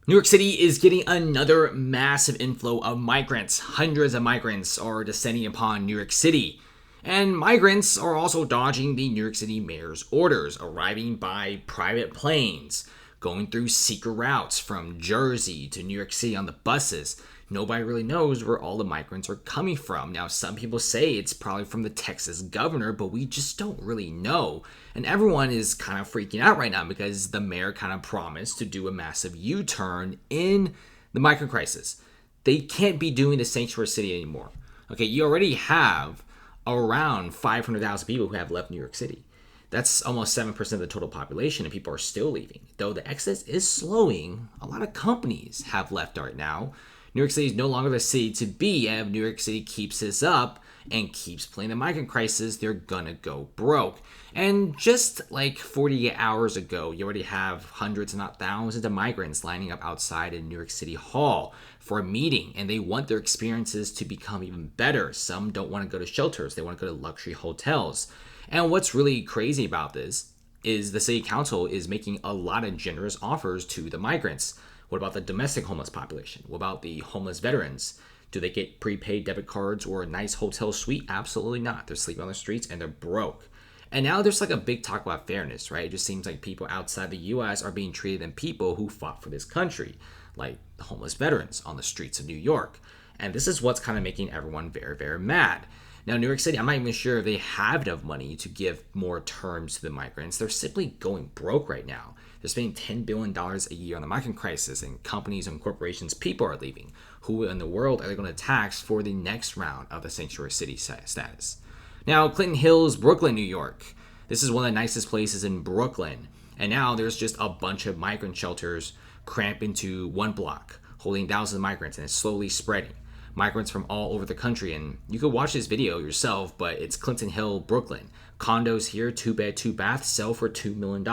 New York City is getting another massive inflow of migrants. Hundreds of migrants are descending upon New York City. And migrants are also dodging the New York City mayor's orders, arriving by private planes, going through secret routes from Jersey to New York City on the buses. Nobody really knows where all the migrants are coming from. Now, some people say it's probably from the Texas governor, but we just don't really know. And everyone is kind of freaking out right now because the mayor kind of promised to do a massive U-turn in the migrant crisis. They can't be doing the sanctuary city anymore. Okay, you already have around 500,000 people who have left New York City. That's almost 7% of the total population, and people are still leaving. Though the exodus is slowing, a lot of companies have left right now. New York City is no longer the city to be, and if New York City keeps this up and keeps playing the migrant crisis, they're gonna go broke. And just like 48 hours ago, you already have hundreds, if not thousands, of migrants lining up outside in New York City Hall for a meeting, and they want their experiences to become even better. Some don't want to go to shelters, they want to go to luxury hotels. And what's really crazy about this is the city council is making a lot of generous offers to the migrants. What about the domestic homeless population? What about the homeless veterans? Do they get prepaid debit cards or a nice hotel suite? Absolutely not. They're sleeping on the streets and they're broke. And now there's like a big talk about fairness, right? It just seems like people outside the US are being treated than people who fought for this country, like the homeless veterans on the streets of New York. And this is what's kind of making everyone very, very mad. Now, New York City, I'm not even sure if they have enough money to give more terms to the migrants. They're simply going broke right now. They're spending $10 billion a year on the migrant crisis, and companies and corporations, people are leaving. Who in the world are they going to tax for the next round of the sanctuary city status? Now, Clinton Hills, Brooklyn, New York. This is one of the nicest places in Brooklyn. And now there's just a bunch of migrant shelters cramped into one block, holding thousands of migrants, and it's slowly spreading. Migrants from all over the country, and you could watch this video yourself, but it's Clinton Hill, Brooklyn. Condos here, 2-bed, 2-bath, sell for $2 million.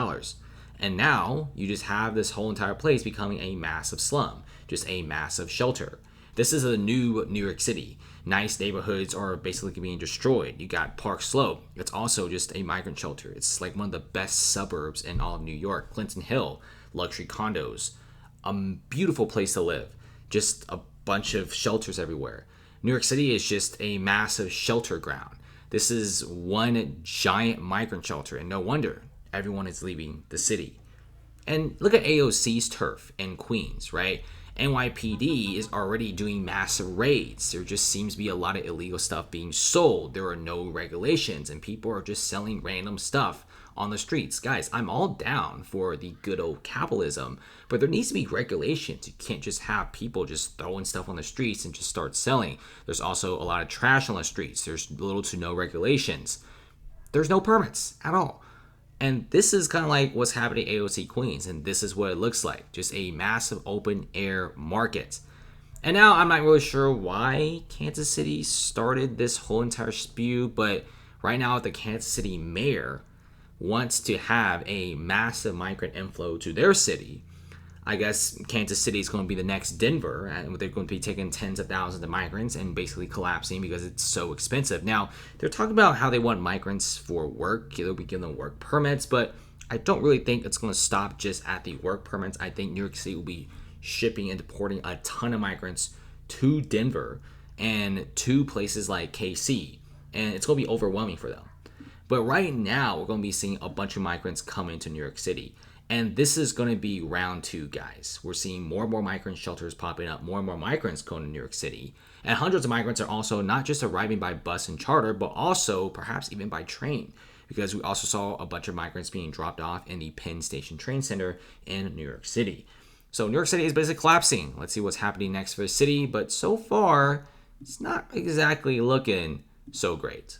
And now you just have this whole entire place becoming a massive slum, just a massive shelter. This is a new New York City. Nice neighborhoods are basically being destroyed. You got Park Slope. It's also just a migrant shelter. It's like one of the best suburbs in all of New York. Clinton Hill, luxury condos, a beautiful place to live. Just a bunch of shelters everywhere. New York City is just a massive shelter ground. This is one giant migrant shelter, and no wonder everyone is leaving the city. And look at AOC's turf in Queens, right? NYPD is already doing massive raids. There just seems to be a lot of illegal stuff being sold. There are no regulations, and people are just selling random stuff on the streets. Guys, I'm all down for the good old capitalism, but there needs to be regulations. You can't just have people just throwing stuff on the streets and just start selling. There's also a lot of trash on the streets. There's little to no regulations. There's no permits at all. And this is kind of like what's happening at AOC Queens, and this is what it looks like. Just a massive open air market. And now I'm not really sure why Kansas City started this whole entire spew, but right now the Kansas City mayor wants to have a massive migrant inflow to their city. I guess Kansas City is going to be the next Denver, and they're going to be taking tens of thousands of migrants and basically collapsing because it's so expensive. Now, they're talking about how they want migrants for work. They'll be giving them work permits, but I don't really think it's going to stop just at the work permits. I think New York City will be shipping and deporting a ton of migrants to Denver and to places like KC, and it's going to be overwhelming for them. But right now, we're going to be seeing a bunch of migrants come into New York City. And this is going to be round two, guys. We're seeing more and more migrant shelters popping up, more and more migrants going to New York City. And hundreds of migrants are also not just arriving by bus and charter, but also perhaps even by train. Because we also saw a bunch of migrants being dropped off in the Penn Station train center in New York City. So New York City is basically collapsing. Let's see what's happening next for the city. But so far, it's not exactly looking so great.